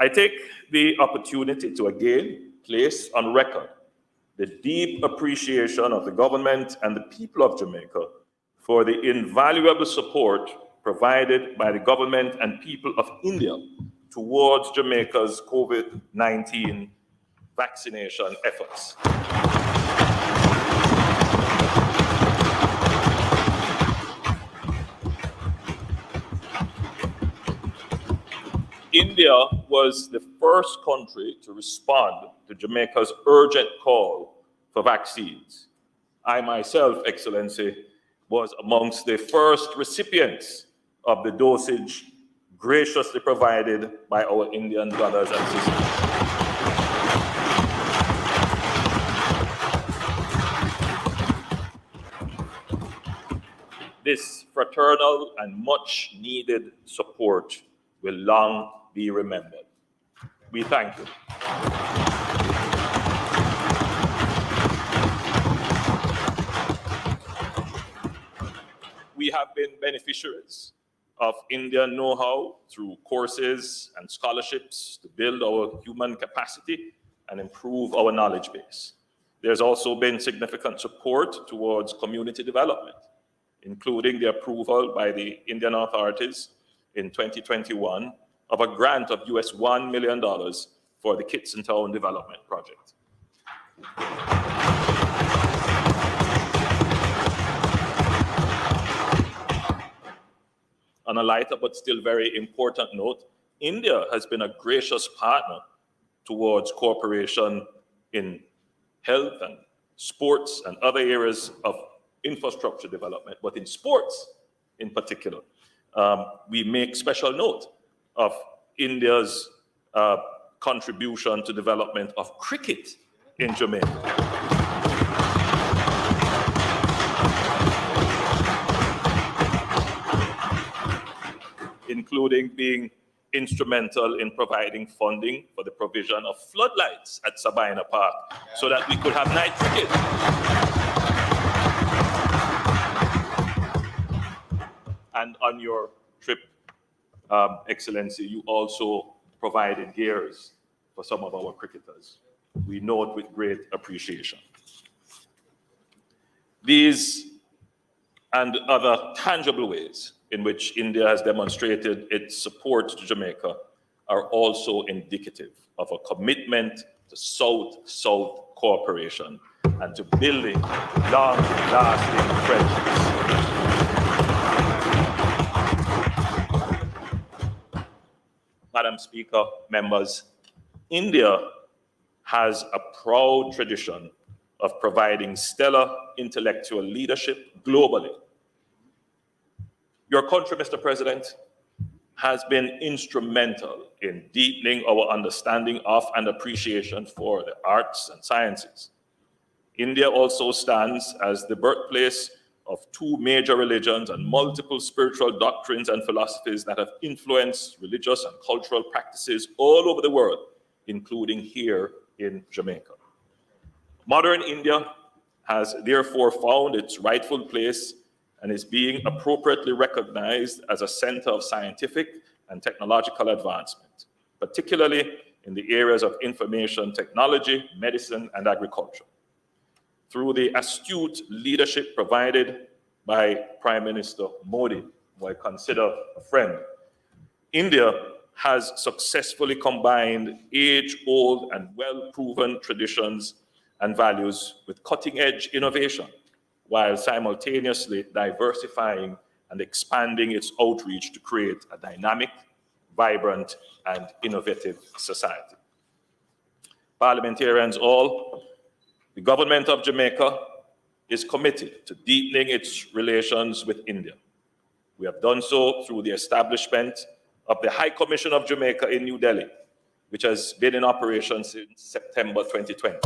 I take the opportunity to again place on record the deep appreciation of the government and the people of Jamaica for the invaluable support provided by the government and people of India towards Jamaica's COVID-19 vaccination efforts. India was the first country to respond to Jamaica's urgent call for vaccines. I myself, Excellency, was amongst the first recipients of the dosage graciously provided by our Indian brothers and sisters. This fraternal and much needed support will long be remembered. We thank you. We have been beneficiaries of Indian know-how through courses and scholarships to build our human capacity and improve our knowledge base. There's also been significant support towards community development, including the approval by the Indian authorities in 2021 of a grant of US $1 million for the Kitson Town Development Project. On a lighter but still very important note, India has been a gracious partner towards cooperation in health and sports and other areas of infrastructure development, but in sports in particular. We make special note of India's contribution to development of cricket in Jamaica. Including being instrumental in providing funding for the provision of floodlights at Sabina Park so that we could have night cricket. And on your trip, Excellency, you also provided gears for some of our cricketers. We note with great appreciation. These and other tangible ways in which India has demonstrated its support to Jamaica are also indicative of a commitment to South-South cooperation and to building long-lasting friendships. Madam Speaker, members, India has a proud tradition of providing stellar intellectual leadership globally. Your country, Mr. President, has been instrumental in deepening our understanding of and appreciation for the arts and sciences. India also stands as the birthplace of two major religions and multiple spiritual doctrines and philosophies that have influenced religious and cultural practices all over the world, including here in Jamaica. Modern India has therefore found its rightful place and is being appropriately recognized as a center of scientific and technological advancement, particularly in the areas of information technology, medicine, and agriculture. Through the astute leadership provided by Prime Minister Modi, who I consider a friend, India has successfully combined age-old and well-proven traditions and values with cutting-edge innovation, while simultaneously diversifying and expanding its outreach to create a dynamic, vibrant, and innovative society. Parliamentarians all, the government of Jamaica is committed to deepening its relations with India. We have done so through the establishment of the High Commission of Jamaica in New Delhi, which has been in operation since September 2020.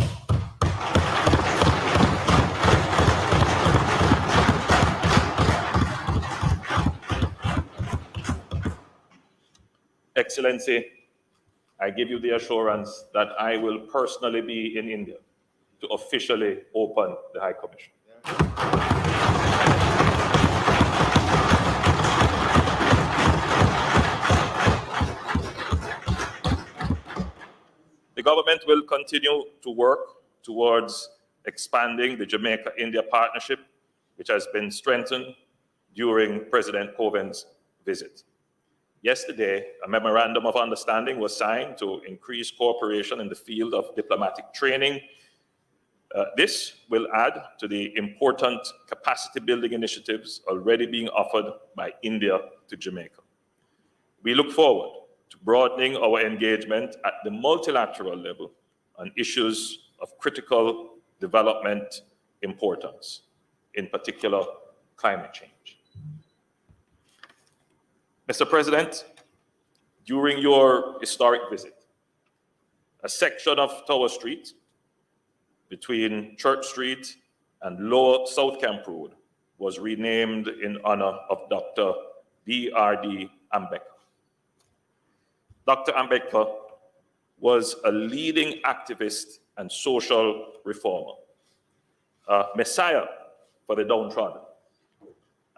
Excellency, I give you the assurance that I will personally be in India to officially open the High Commission. government will continue to work towards expanding the Jamaica-India partnership, which has been strengthened during President Kovind's visit. Yesterday, a memorandum of understanding was signed to increase cooperation in the field of diplomatic training. This will add to the important capacity building initiatives already being offered by India to Jamaica. We look forward to broadening our engagement at the multilateral level on issues of critical development importance, in particular climate change. Mr. President, during your historic visit, a section of Tower Street between Church Street and Lower South Camp Road was renamed in honor of Dr. B.R.D. Ambedkar. Dr. Ambedkar was a leading activist and social reformer, a messiah for the downtrodden.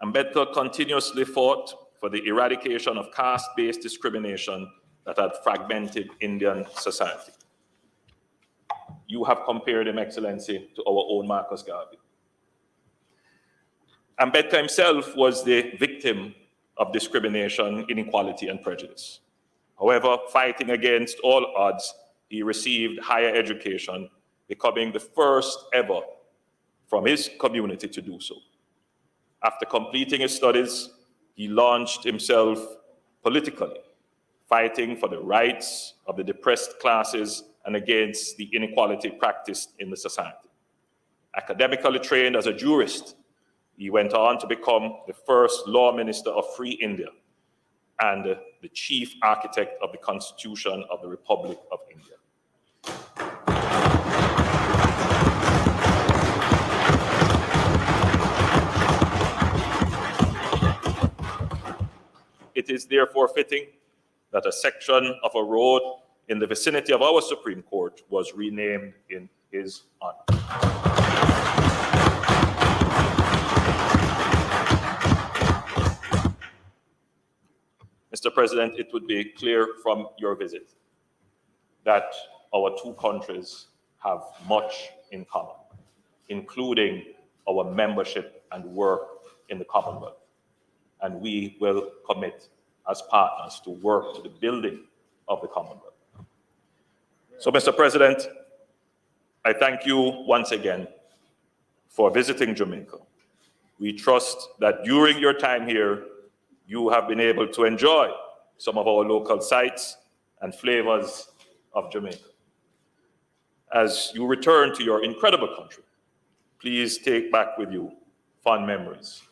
Ambedkar continuously fought for the eradication of caste-based discrimination that had fragmented Indian society. You have compared him, Excellency, to our own Marcus Garvey. Ambedkar himself was the victim of discrimination, inequality, and prejudice. However, fighting against all odds, he received higher education, becoming the first ever from his community to do so. After completing his studies, he launched himself politically, fighting for the rights of the depressed classes and against the inequality practiced in the society. Academically trained as a jurist, he went on to become the first law minister of Free India and the chief architect of the Constitution of the Republic of India. It is therefore fitting that a section of a road in the vicinity of our Supreme Court was renamed in his honor. Mr. President, it would be clear from your visit that our two countries have much in common, including our membership and work in the Commonwealth. And we will commit as partners to work to the building of the Commonwealth. So, Mr. President, I thank you once again for visiting Jamaica. We trust that during your time here, you have been able to enjoy some of our local sites and flavors of Jamaica. As you return to your incredible country, please take back with you fond memories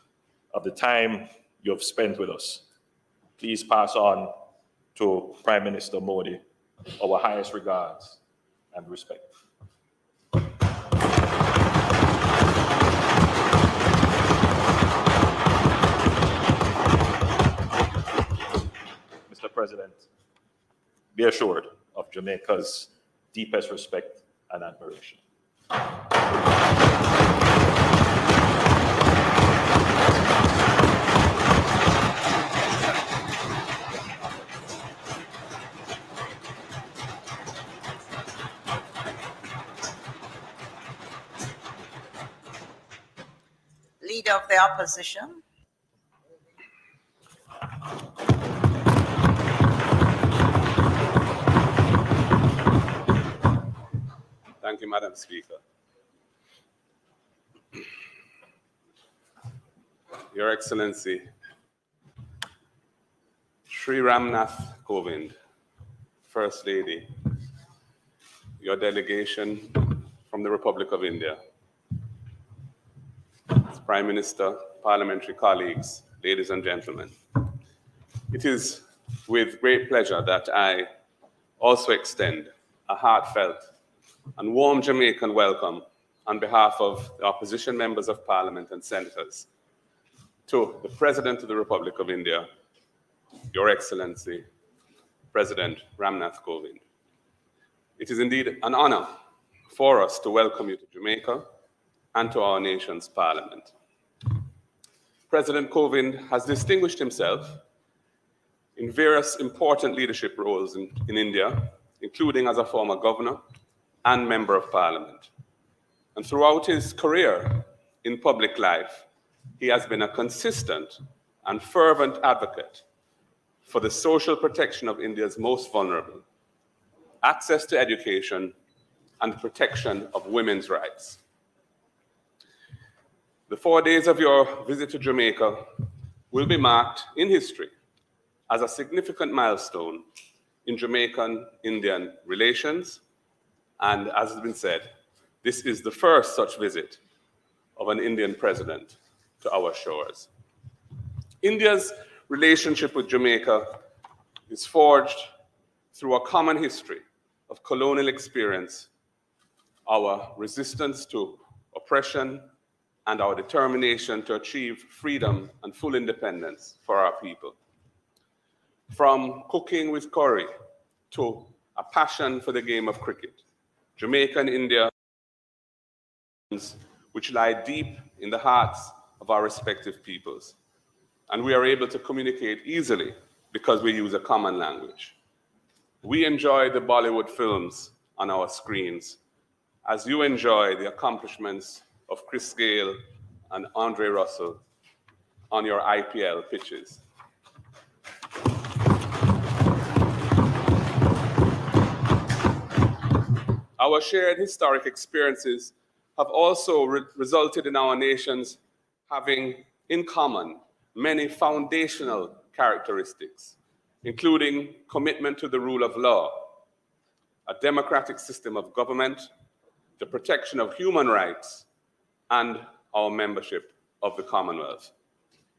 of the time you have spent with us. Please pass on to Prime Minister Modi our highest regards and respect. Mr. President, be assured of Jamaica's deepest respect and admiration. Leader of the Opposition. Thank you, Madam Speaker. Your Excellency, Sri Ramnath Kovind, First Lady, your delegation from the Republic of India, Prime Minister, parliamentary colleagues, ladies and gentlemen. It is with great pleasure that I also extend a heartfelt and warm Jamaican welcome on behalf of the opposition members of Parliament and senators to the President of the Republic of India, Your Excellency, President Ramnath Kovind. It is indeed an honor for us to welcome you to Jamaica and to our nation's Parliament. President Kovind has distinguished himself in various important leadership roles in India, including as a former governor and member of parliament. And throughout his career in public life, he has been a consistent and fervent advocate for the social protection of India's most vulnerable, access to education, and protection of women's rights. The 4 days of your visit to Jamaica will be marked in history as a significant milestone in Jamaican-Indian relations, and as has been said, this is the first such visit of an Indian president to our shores. India's relationship with Jamaica is forged through a common history of colonial experience, our resistance to oppression, and our determination to achieve freedom and full independence for our people. From cooking with curry to a passion for the game of cricket, Jamaica and India, which lie deep in the hearts of our respective peoples. And we are able to communicate easily because we use a common language. We enjoy the Bollywood films on our screens as you enjoy the accomplishments of Chris Gayle and Andre Russell on your IPL pitches. Our shared historic experiences have also resulted in our nations having in common many foundational characteristics, including commitment to the rule of law, a democratic system of government, the protection of human rights, and our membership of the Commonwealth.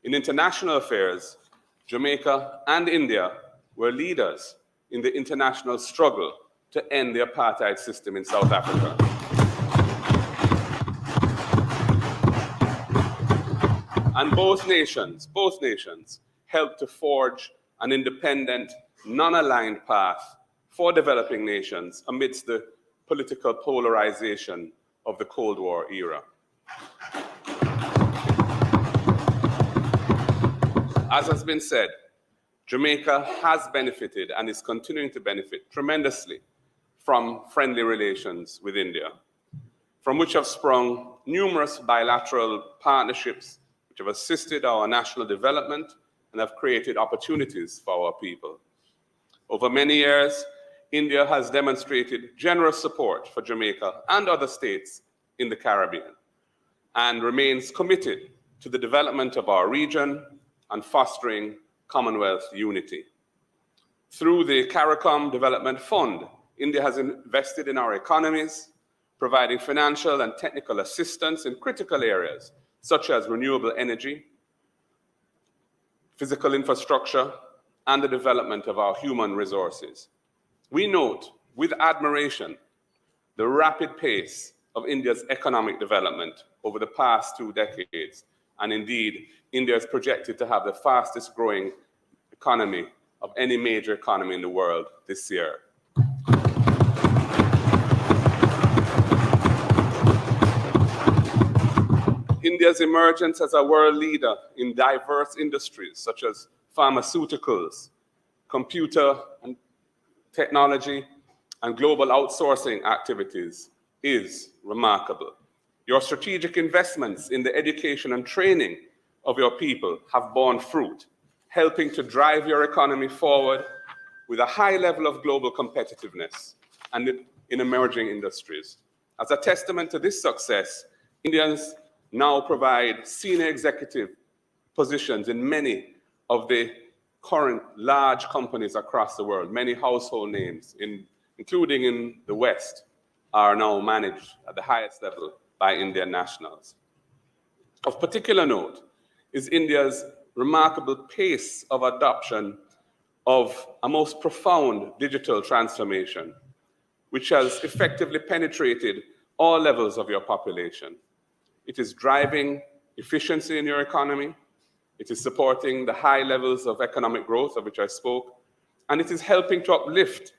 In international affairs, Jamaica and India were leaders in the international struggle to end the apartheid system in South Africa. And both nations helped to forge an independent, non-aligned path for developing nations amidst the political polarization of the Cold War era. As has been said, Jamaica has benefited and is continuing to benefit tremendously from friendly relations with India, from which have sprung numerous bilateral partnerships which have assisted our national development and have created opportunities for our people. Over many years, India has demonstrated generous support for Jamaica and other states in the Caribbean and remains committed to the development of our region and fostering Commonwealth unity. Through the CARICOM Development Fund, India has invested in our economies, providing financial and technical assistance in critical areas such as renewable energy, physical infrastructure, and the development of our human resources. We note with admiration the rapid pace of India's economic development over the past 2 decades. And indeed, India is projected to have the fastest growing economy of any major economy in the world this year. India's emergence as a world leader in diverse industries such as pharmaceuticals, computer and technology, and global outsourcing activities is remarkable. Your strategic investments in the education and training of your people have borne fruit, helping to drive your economy forward with a high level of global competitiveness and in emerging industries. As a testament to this success, Indians now provide senior executive positions in many of the current large companies across the world. Many household names, including in the West, are now managed at the highest level by Indian nationals. Of particular note is India's remarkable pace of adoption of a most profound digital transformation, which has effectively penetrated all levels of your population. It is driving efficiency in your economy. It is supporting the high levels of economic growth of which I spoke, and it is helping to uplift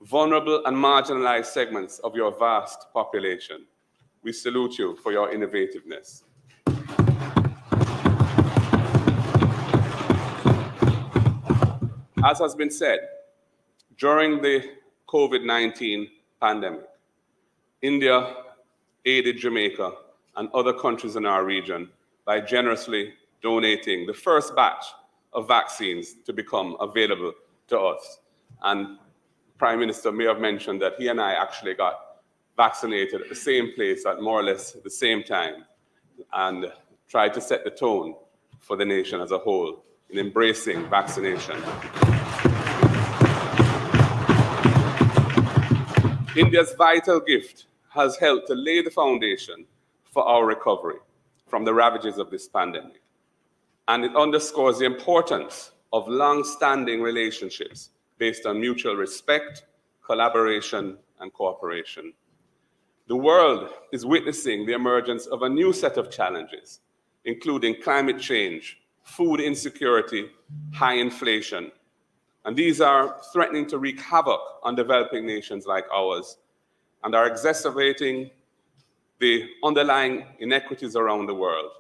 vulnerable and marginalized segments of your vast population. We salute you for your innovativeness. As has been said, during the COVID-19 pandemic. India aided Jamaica and other countries in our region by generously donating the first batch of vaccines to become available to us. And Prime Minister may have mentioned that he and I actually got vaccinated at the same place at more or less the same time, and tried to set the tone for the nation as a whole in embracing vaccination. India's vital gift has helped to lay the foundation for our recovery from the ravages of this pandemic. And it underscores the importance of long-standing relationships based on mutual respect, collaboration, and cooperation. The world is witnessing the emergence of a new set of challenges, including climate change, food insecurity, high inflation. And these are threatening to wreak havoc on developing nations like ours and are exacerbating the underlying inequities around the world.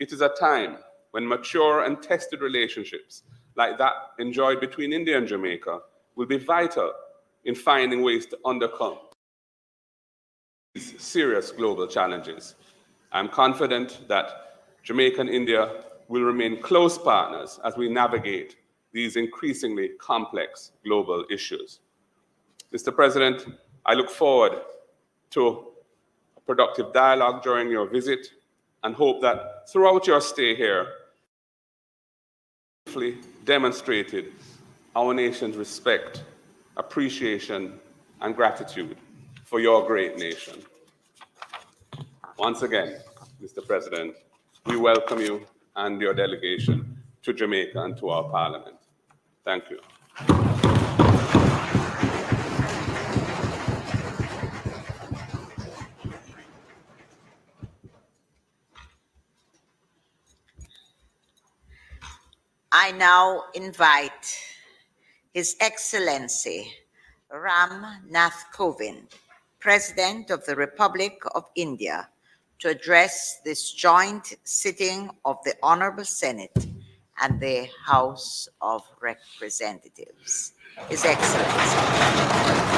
It is a time when mature and tested relationships like that enjoyed between India and Jamaica will be vital in finding ways to overcome these serious global challenges. I'm confident that Jamaica and India will remain close partners as we navigate these increasingly complex global issues. Mr. President, I look forward to a productive dialogue during your visit and hope that throughout your stay here, you demonstrated our nation's respect, appreciation, and gratitude for your great nation. Once again, Mr. President, we welcome you and your delegation to Jamaica and to our Parliament. Thank you. I now invite His Excellency Ram Nath Kovind, President of the Republic of India, to address this joint sitting of the Honorable Senate and the House of Representatives. His Excellency.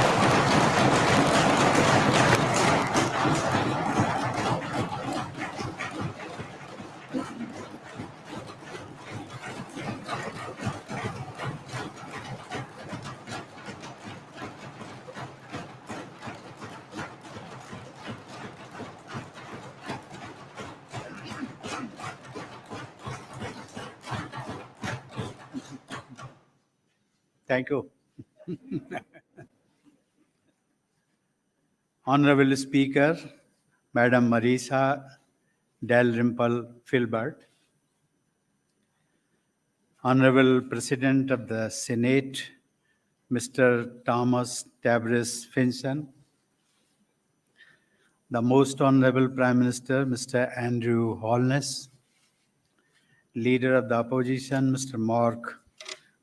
Thank you. Honorable Speaker, Madam Marisa Dalrymple Filbert, Honorable President of the Senate, Mr. Thomas Tabriz Finson, the Most Honorable Prime Minister, Mr. Andrew Holness, Leader of the Opposition, Mr. Mark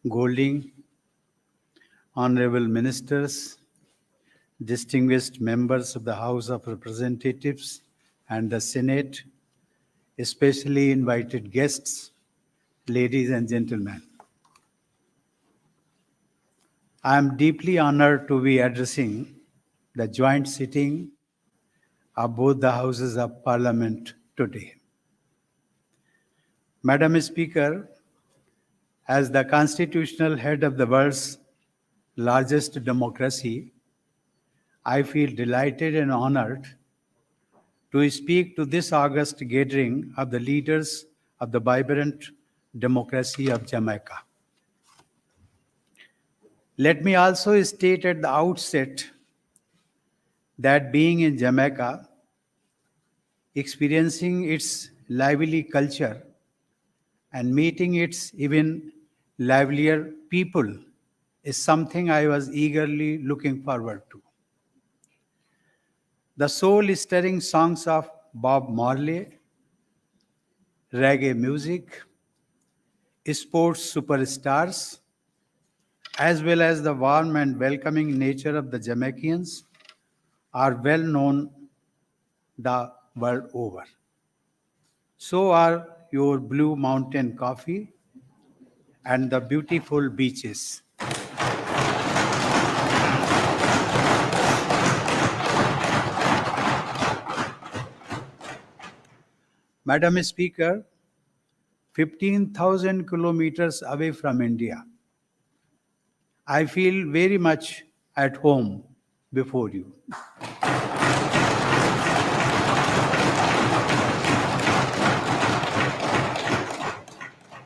Golding, Honorable Ministers, distinguished members of the House of Representatives and the Senate, especially invited guests, ladies and gentlemen. I am deeply honored to be addressing the joint sitting of both the Houses of Parliament today. Madam Speaker, as the constitutional head of the world's largest democracy, I feel delighted and honored to speak to this august gathering of the leaders of the vibrant democracy of Jamaica. Let me also state at the outset that being in Jamaica, experiencing its lively culture, and meeting its even livelier people is something I was eagerly looking forward to. The soul-stirring songs of Bob Marley, reggae music, sports superstars, as well as the warm and welcoming nature of the Jamaicans are well known the world over. So are your Blue Mountain coffee and the beautiful beaches. Madam Speaker, 15,000 kilometers away from India, I feel very much at home before you.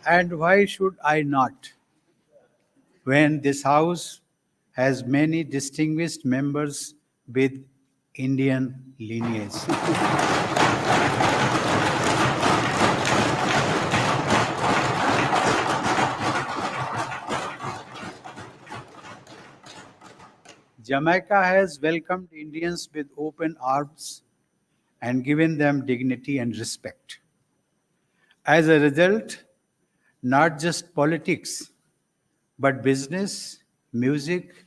And why should I not, when this House has many distinguished members with Indian lineage? Jamaica has welcomed Indians with open arms and given them dignity and respect. As a result, not just politics, but business, music,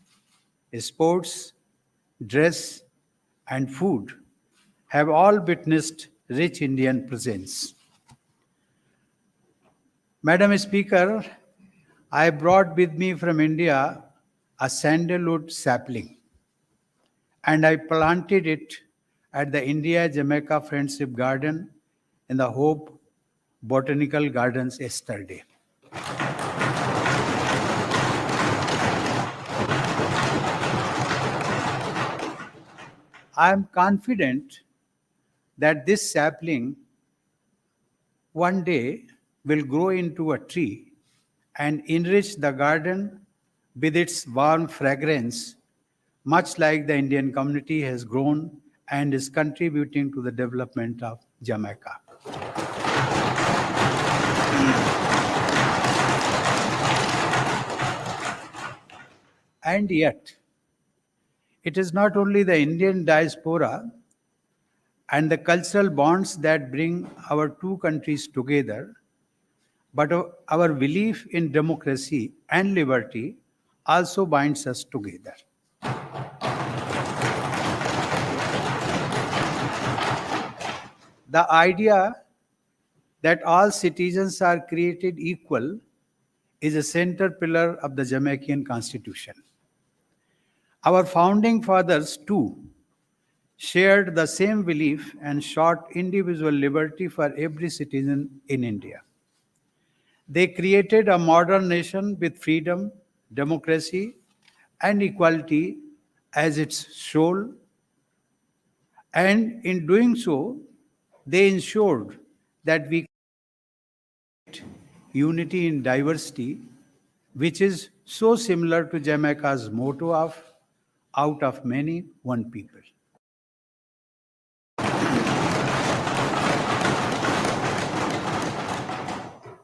sports, dress, and food have all witnessed rich Indian presence. Madam Speaker, I brought with me from India a sandalwood sapling and I planted it at the India Jamaica Friendship Garden in the Hope Botanical Gardens yesterday. I am confident that this sapling one day will grow into a tree and enrich the garden with its warm fragrance, much like the Indian community has grown and is contributing to the development of Jamaica. And yet, it is not only the Indian diaspora and the cultural bonds that bring our two countries together, but our belief in democracy and liberty also binds us together. The idea that all citizens are created equal is a center pillar of the Jamaican Constitution. Our founding fathers, too, shared the same belief and sought individual liberty for every citizen in India. They created a modern nation with freedom, democracy, and equality as its soul, and in doing so, they ensured that we unity in diversity, which is so similar to Jamaica's motto of out of many, one people.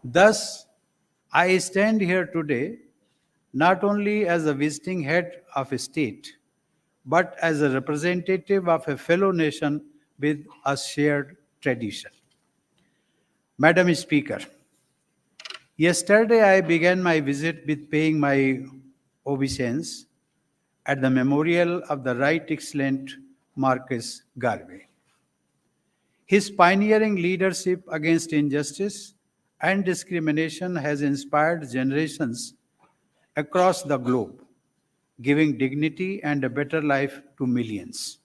Thus, I stand here today not only as a visiting head of a state, but as a representative of a fellow nation with a shared tradition. Madam Speaker, yesterday I began my visit with paying my obeisance at the memorial of the Right Excellent Marcus Garvey. His pioneering leadership against injustice and discrimination has inspired generations across the globe, giving dignity and a better life to millions.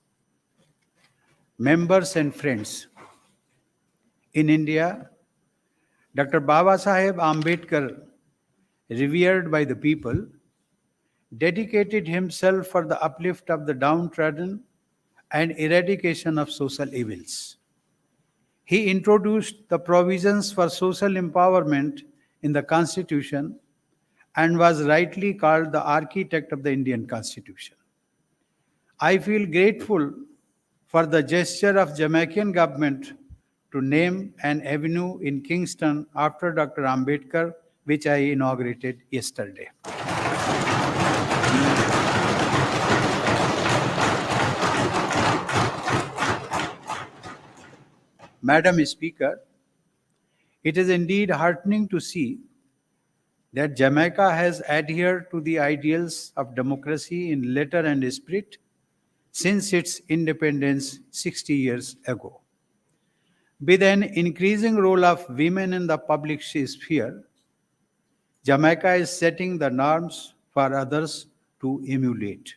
Members and friends, in India, Dr. Baba Saheb Ambedkar, revered by the people, dedicated himself for the uplift of the downtrodden and eradication of social evils. He introduced the provisions for social empowerment in the Constitution and was rightly called the architect of the Indian Constitution. I feel grateful for the gesture of Jamaican government to name an avenue in Kingston after Dr. Ambedkar, which I inaugurated yesterday. Madam Speaker, it is indeed heartening to see that Jamaica has adhered to the ideals of democracy in letter and spirit since its independence 60 years ago. With an increasing role of women in the public sphere, Jamaica is setting the norms for others to emulate.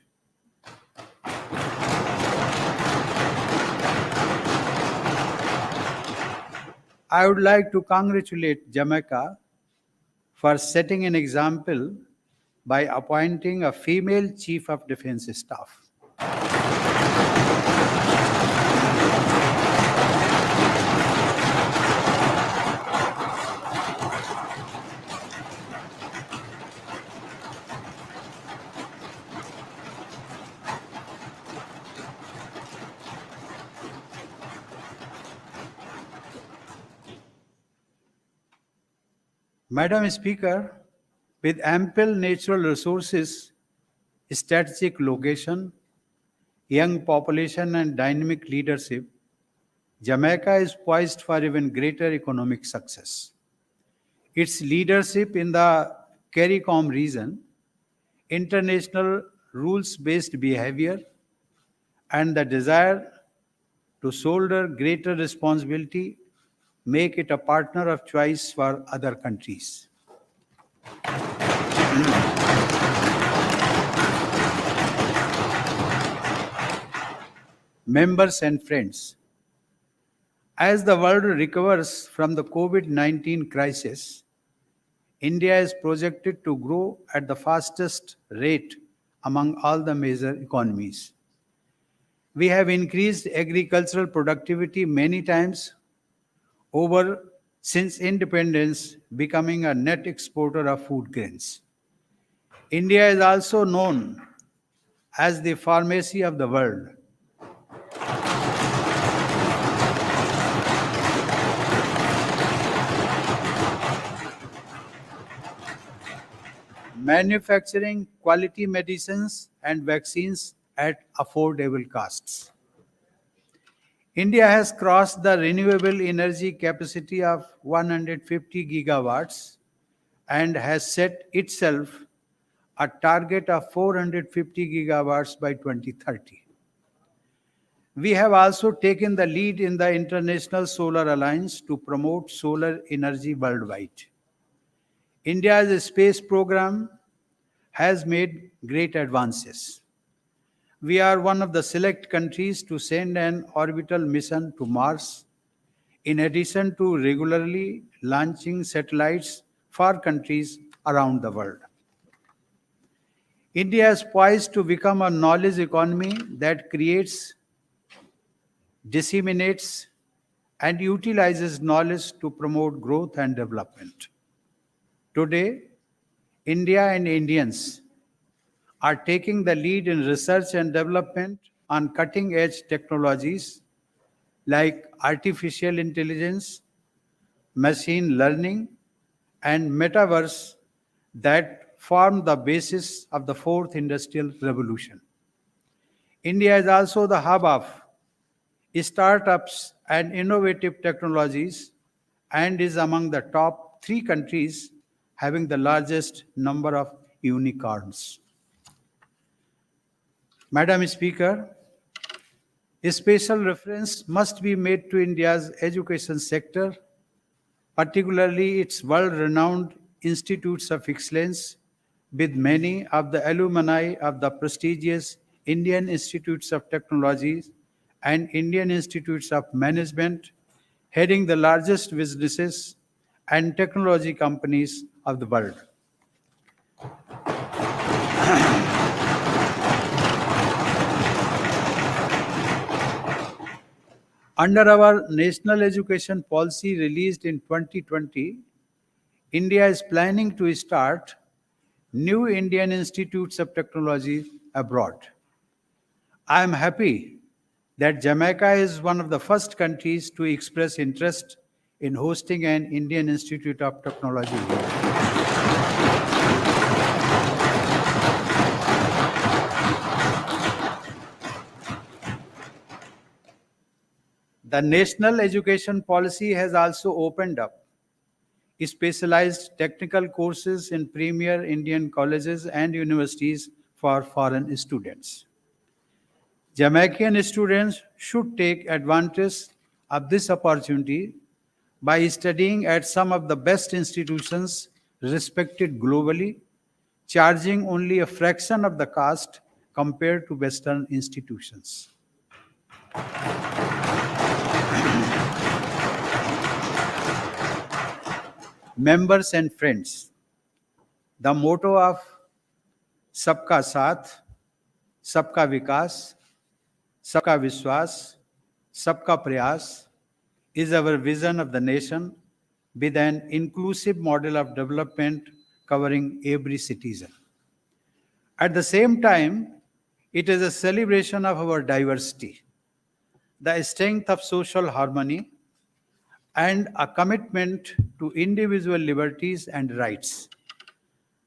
I would like to congratulate Jamaica for setting an example by appointing a female Chief of Defense Staff. Madam Speaker, with ample natural resources, strategic location, young population, and dynamic leadership, Jamaica is poised for even greater economic success. Its leadership in the CARICOM region, international rules-based behavior, and the desire to shoulder greater responsibility make it a partner of choice for other countries. Members and friends, as the world recovers from the COVID-19 crisis, India is projected to grow at the fastest rate among all the major economies. We have increased agricultural productivity many times over since independence, becoming a net exporter of food grains. India is also known as the pharmacy of the world. Manufacturing quality medicines and vaccines at affordable costs. India has crossed the renewable energy capacity of 150 gigawatts and has set itself a target of 450 gigawatts by 2030. We have also taken the lead in the International Solar Alliance to promote solar energy worldwide. India's space program has made great advances. We are one of the select countries to send an orbital mission to Mars, in addition to regularly launching satellites for countries around the world. India is poised to become a knowledge economy that creates, disseminates, and utilizes knowledge to promote growth and development. Today, India and Indians are taking the lead in research and development on cutting-edge technologies like artificial intelligence, machine learning, and metaverse that form the basis of the fourth industrial revolution. India is also the hub of startups and innovative technologies and is among the top 3 countries having the largest number of unicorns. Madam Speaker, a special reference must be made to India's education sector, particularly its world-renowned institutes of excellence, with many of the alumni of the prestigious Indian Institutes of Technology and Indian Institutes of Management, heading the largest businesses and technology companies of the world. Under our national education policy released in 2020, India is planning to start new Indian Institutes of Technology abroad. I am happy that Jamaica is one of the first countries to express interest in hosting an Indian Institute of Technology here. The national education policy has also opened up specialized technical courses in premier Indian colleges and universities for foreign students. Jamaican students should take advantage of this opportunity by studying at some of the best institutions respected globally, charging only a fraction of the cost compared to Western institutions. Members and friends, the motto of Sabka Saath, Sabka Vikas, Sabka Vishwas, Sabka Prayas is our vision of the nation with an inclusive model of development covering every citizen. At the same time, it is a celebration of our diversity, the strength of social harmony, and a commitment to individual liberties and rights.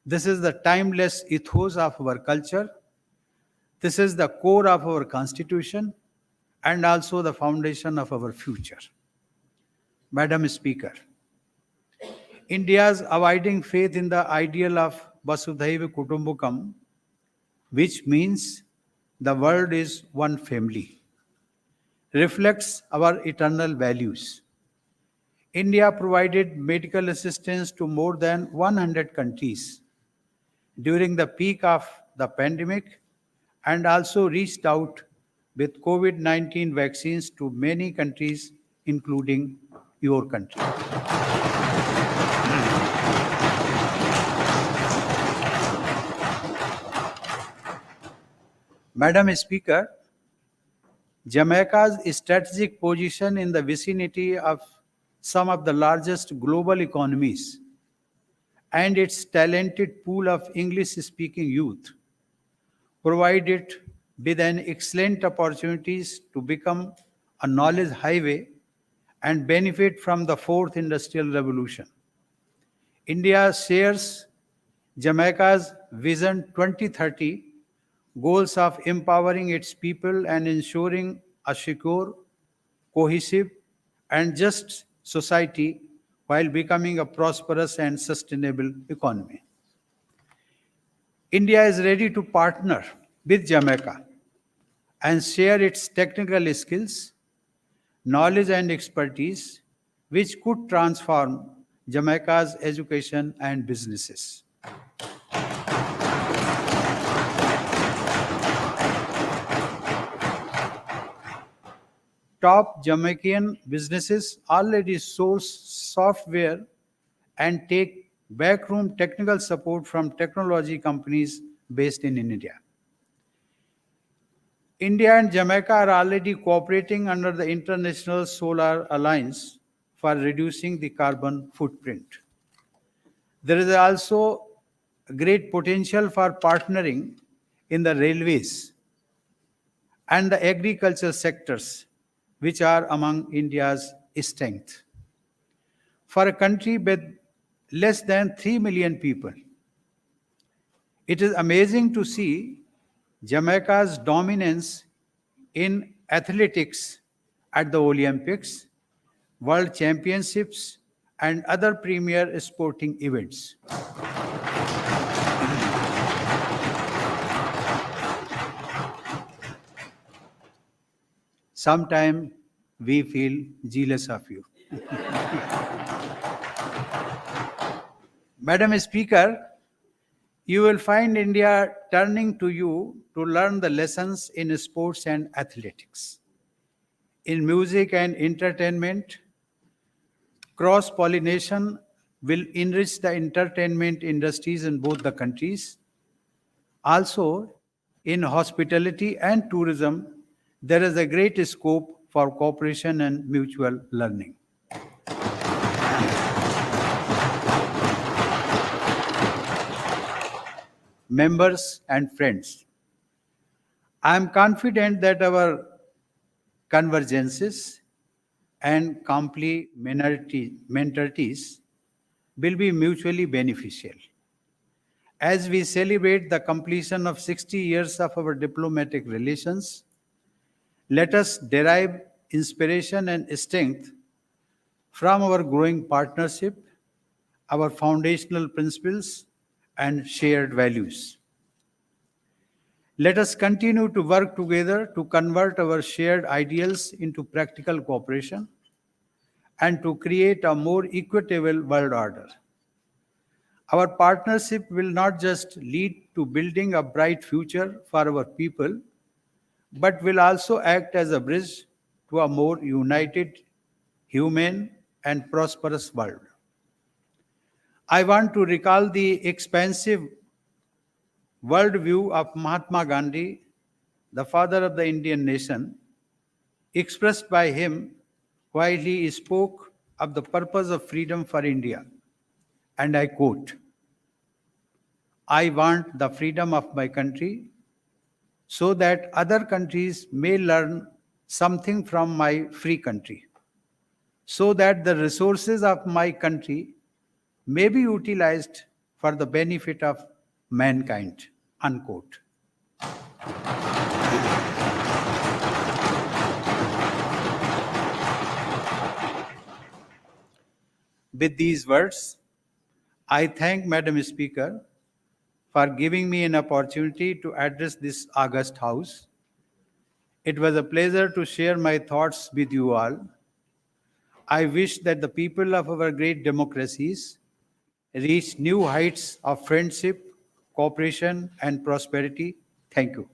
This is the timeless ethos of our culture. This is the core of our constitution and also the foundation of our future. Madam Speaker, India's abiding faith in the ideal of Vasudhaiva Kutumbakam, which means the world is one family, reflects our eternal values. India provided medical assistance to more than 100 countries during the peak of the pandemic and also reached out with COVID-19 vaccines to many countries, including your country. Madam Speaker, Jamaica's strategic position in the vicinity of some of the largest global economies and its talented pool of English-speaking youth provide it with an excellent opportunities to become a knowledge highway and benefit from the fourth industrial revolution. India shares Jamaica's Vision 2030 goals of empowering its people and ensuring a secure, cohesive, and just society while becoming a prosperous and sustainable economy. India is ready to partner with Jamaica and share its technical skills, knowledge, and expertise, which could transform Jamaica's education and businesses. Top Jamaican businesses already source software and take backroom technical support from technology companies based in India. India and Jamaica are already cooperating under the International Solar Alliance for reducing the carbon footprint. There is also great potential for partnering in the railways and the agriculture sectors, which are among India's strength. For a country with less than 3 million people, it is amazing to see Jamaica's dominance in athletics at the Olympics, World Championships, and other premier sporting events. Sometimes we feel jealous of you. Madam Speaker, you will find India turning to you to learn the lessons in sports and athletics. In music and entertainment, cross-pollination will enrich the entertainment industries in both the countries. Also, in hospitality and tourism, there is a great scope for cooperation and mutual learning. Members and friends, I am confident that our convergences and complementarities will be mutually beneficial. As we celebrate the completion of 60 years of our diplomatic relations, let us derive inspiration and strength from our growing partnership, our foundational principles, and shared values. Let us continue to work together to convert our shared ideals into practical cooperation and to create a more equitable world order. Our partnership will not just lead to building a bright future for our people, but will also act as a bridge to a more united, humane, and prosperous world. I want to recall the expansive worldview of Mahatma Gandhi, the father of the Indian nation, expressed by him while he spoke of the purpose of freedom for India. And I quote, I want the freedom of my country so that other countries may learn something from my free country, so that the resources of my country may be utilized for the benefit of mankind. Unquote. With these words, I thank Madam Speaker for giving me an opportunity to address this august house. It was a pleasure to share my thoughts with you all. I wish that the people of our great democracies reach new heights of friendship, cooperation, and prosperity. Thank you.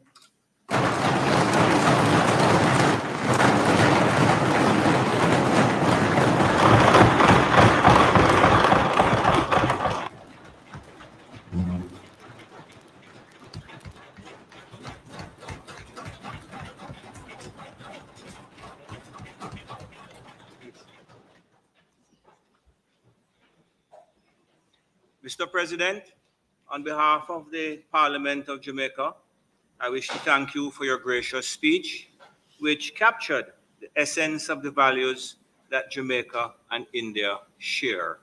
Mr. President, on behalf of the Parliament of Jamaica, I wish to thank you for your gracious speech, which captured the essence of the values that Jamaica and India share.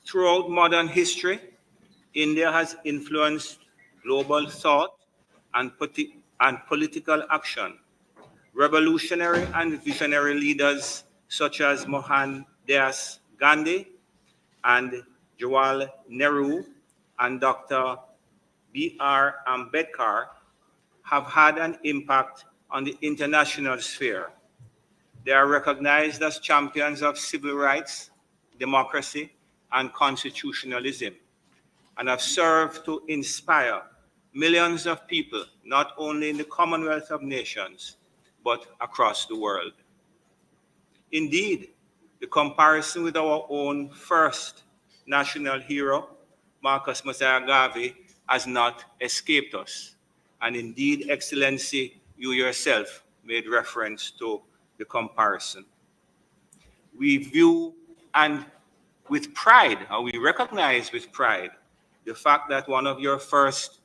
Throughout modern history, India has influenced global thought and political action. Revolutionary and visionary leaders such as Mohandas Gandhi and Jawaharlal Nehru and Dr. B.R. Ambedkar have had an impact on the international sphere. They are recognized as champions of civil rights, democracy, and constitutionalism, and have served to inspire millions of people, not only in the Commonwealth of Nations, but across the world. Indeed, the comparison with our own first national hero, Marcus Mosiah Garvey, has not escaped us. And indeed, Excellency, you yourself made reference to the comparison. We view and with pride, or we recognize with pride, the fact that one of your first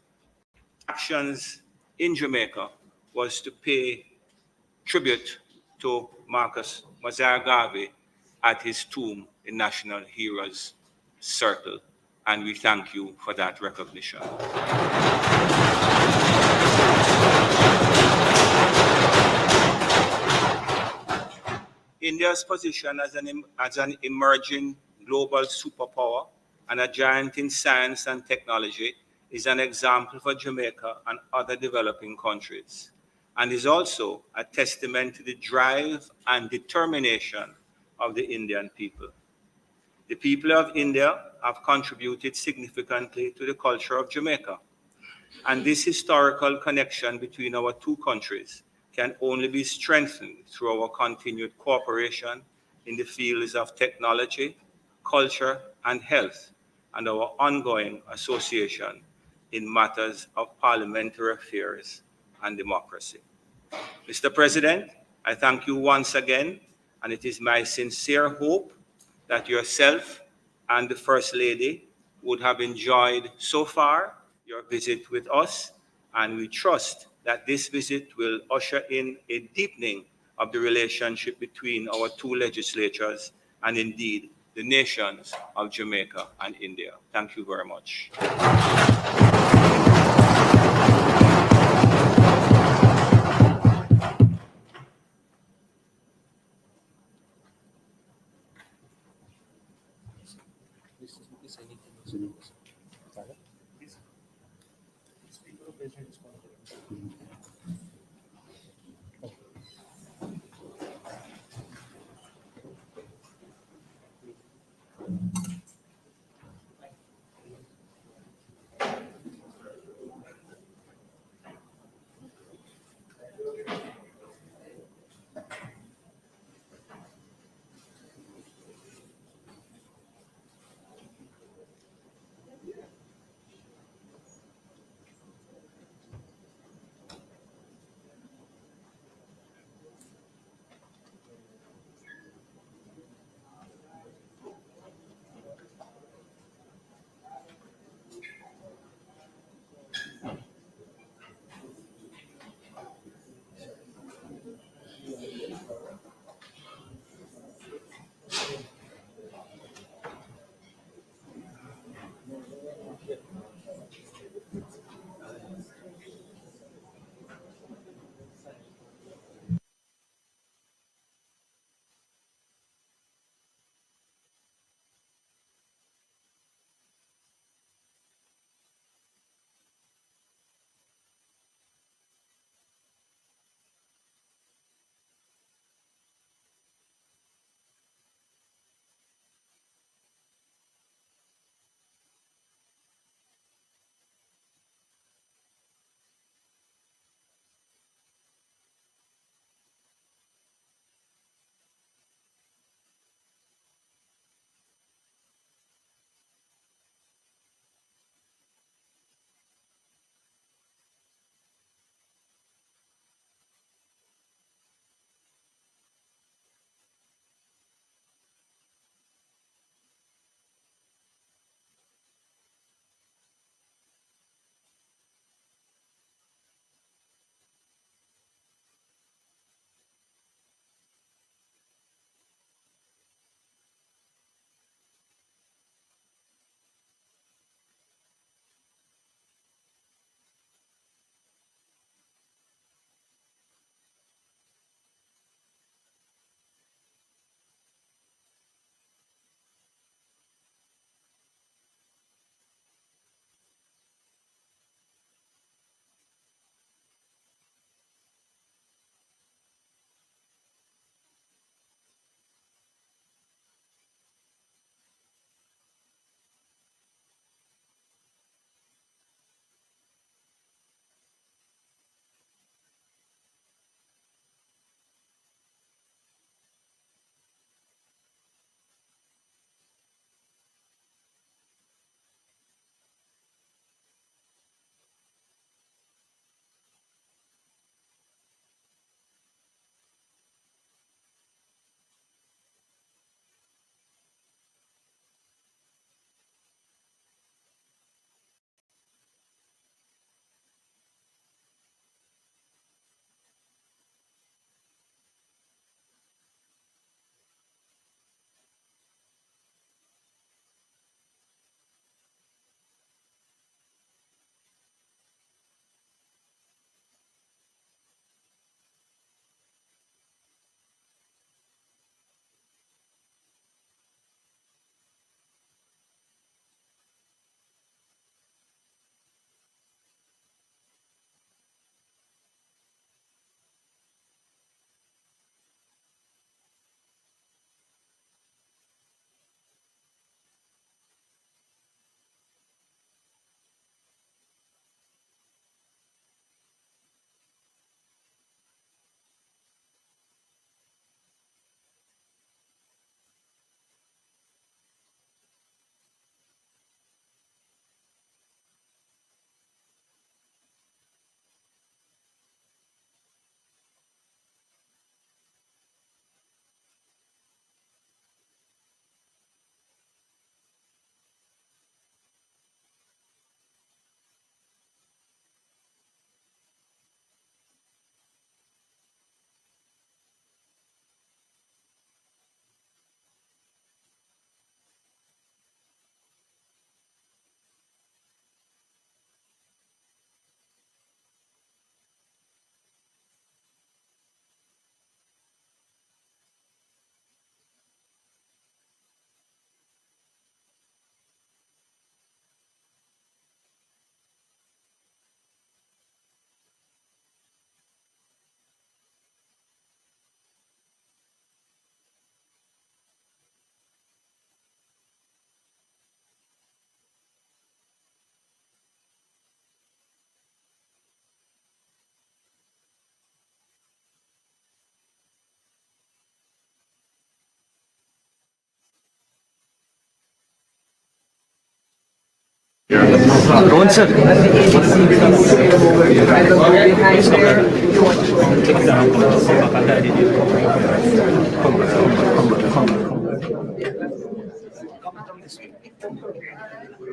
actions in Jamaica was to pay tribute to Marcus Mosiah Garvey at his tomb in National Heroes Circle. And we thank you for that recognition. India's position as an emerging global superpower and a giant in science and technology is an example for Jamaica and other developing countries, and is also a testament to the drive and determination of the Indian people. The people of India have contributed significantly to the culture of Jamaica, and this historical connection between our two countries can only be strengthened through our continued cooperation in the fields of technology, culture, and health, and our ongoing association in matters of parliamentary affairs and democracy. Mr. President, I thank you once again, and it is my sincere hope that yourself and the First Lady would have enjoyed so far your visit with us, and we trust that this visit will usher in a deepening of the relationship between our two legislatures and indeed the nations of Jamaica and India. Thank you very much.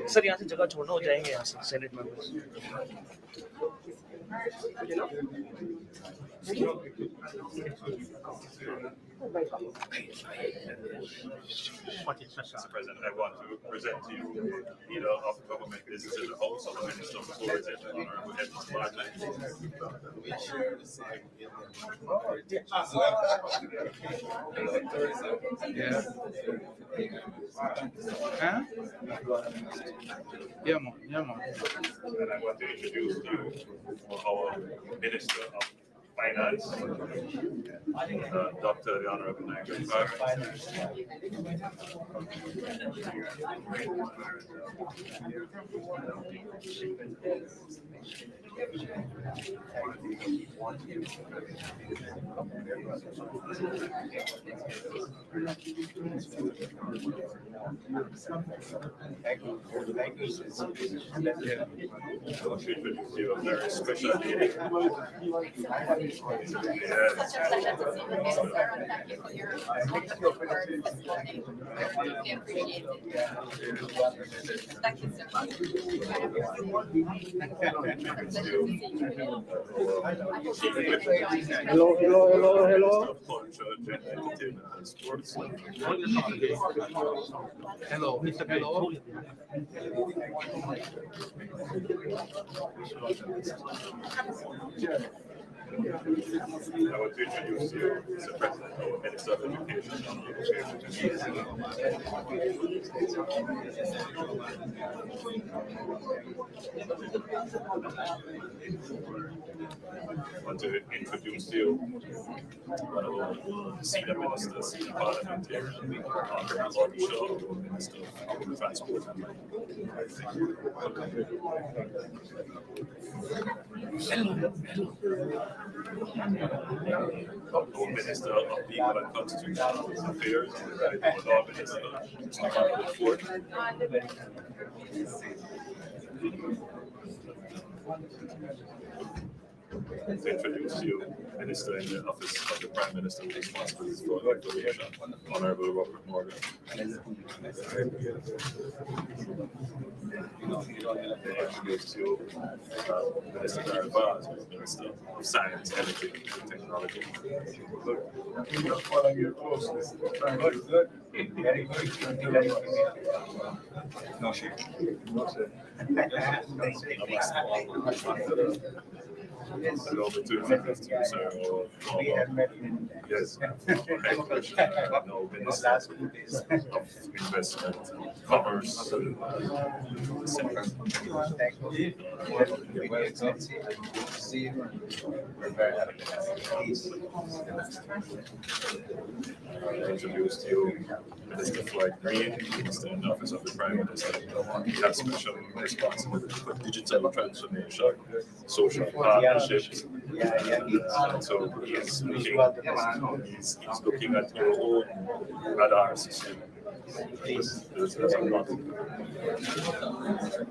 Sir यहाँ से जगह छोड़ना हो जाएंगे यहाँ से senate members Mr. President, I want to present to you the leader of government visiting the House of the Minister of Tourism, Honorable Edmund Martin. Yeah. Huh? Yeah, man. Yeah, man. And I want to introduce to you our Minister of Finance, Dr. the Honorable Ambedkar. I want to introduce you a very special lady. Hello. Culture, gender, entertainment, and sports. Hello, Mr. Hello. I want to introduce you, Mr. President, our Minister of Education, I want to introduce to you one of our senior ministers in parliamentarian, Honorable Minister of Transport and our Minister of Legal and Constitutional Affairs, our Law Minister, Mr. Honorable Ford. To introduce you, Minister in the Office of the Prime Minister responsible for information, Honorable Robert Morgan. To introduce you, Minister Darrell Bars, Minister of Science, Energy, and Technology. No shame. Hello, sir. Yes, no Minister of Investment, Commerce, We're very happy to have you. Introduced you, Minister Floyd Green, Minister in the Office of the Prime Minister. He has special responsibility for digital transformation, social partnerships. So he's looking at your own radar system. There's a lot.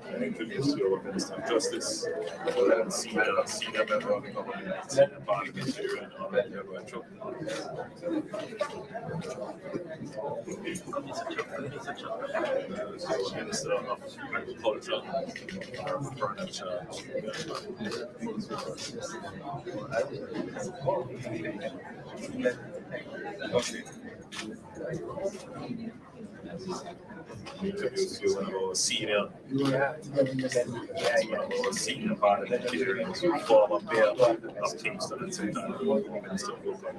I introduce you our Minister of Justice, senior member of the government, senior parliamentarian, Honorable Edmund Minister of Agriculture, Bernard Charles. Introduce you one of our senior parliamentarians, former mayor of Kingston and St. Andrews, Minister of Local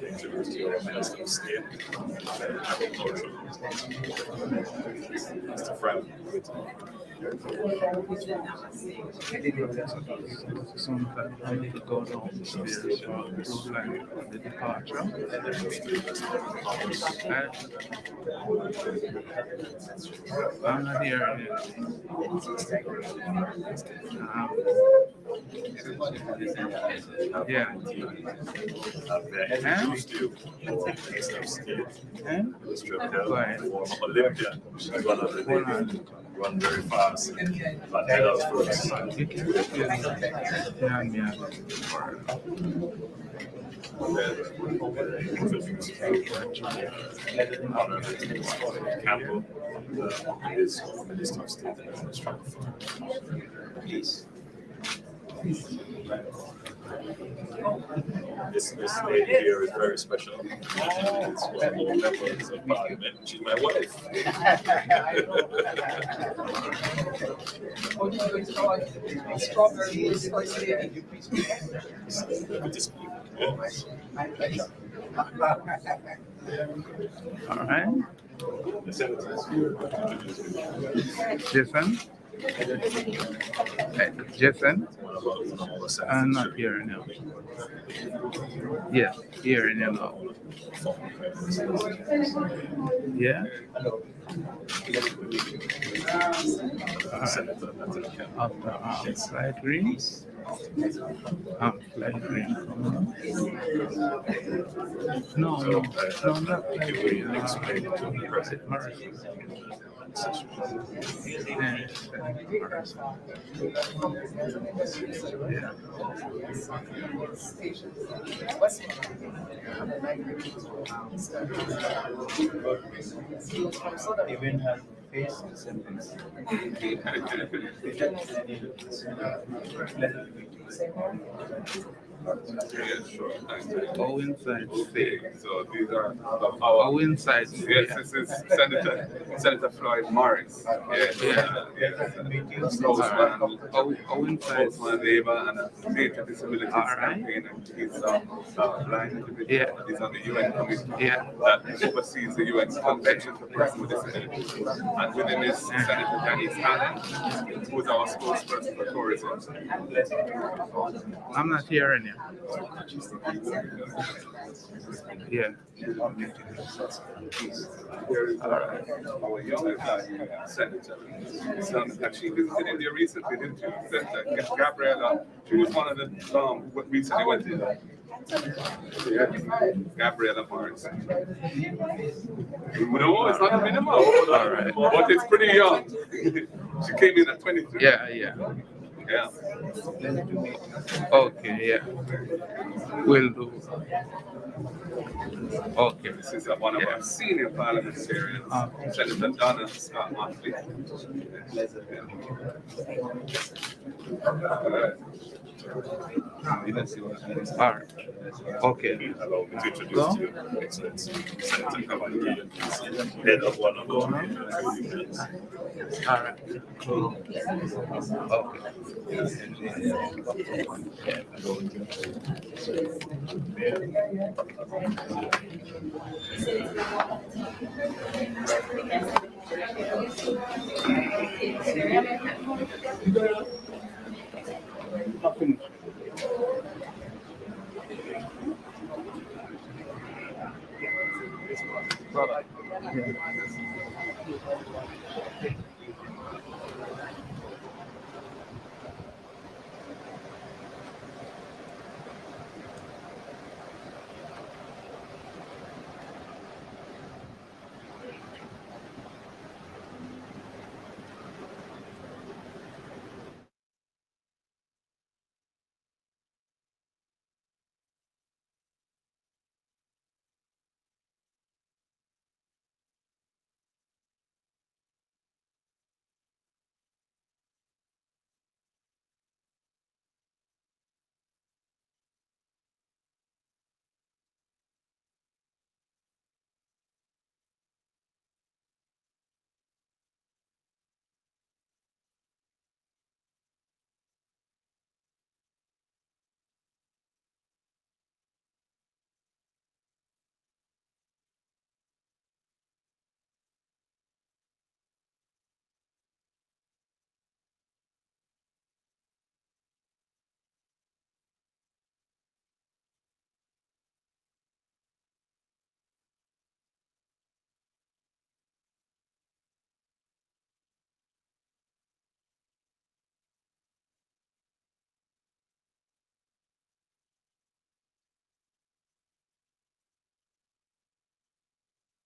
Introduce you our Minister of State, Agriculture, Mr. Frank Whittle. Sometimes I need to go down the station to like the departure. I'm not here. Yeah. And? And? Go ahead. Olympian. She run run very fast. But medals first. Yeah. Campbell is Minister of State and Administrator for Peace. This lady here is very special. It's one of our members of parliament. She's my wife. All right. Jason? Jason? Not here now. Yes, here now. Yeah. After flight green. Flight green. No, not flight green. Even have face symbols. Yeah, sure. Inside state. So these are our Inside Yes, state. this is Senator Floyd Morris. Inside My neighbor and a major disabilities campaigner. He's blind individual. He's on the UN committee that oversees the UN Convention for Persons with Disabilities. And within this, Senator Denise Allen, who is our spokesperson for tourism. I'm not hearing you. Yeah. Here is our young senator. And she visited India recently, didn't you? Gabriella, she was one of the who recently went in. Gabriella Morris. No, it's not a minimum. All right. But it's pretty young. She came in at 23. Yeah. Yeah. Okay, yeah. Will do. Okay. This is one of our senior parliamentarians, Senator Donna Scott Motley. All right. Okay. Allow me to introduce to you, Excellency, Senator Kovind, head of one of our unions. All right. Okay.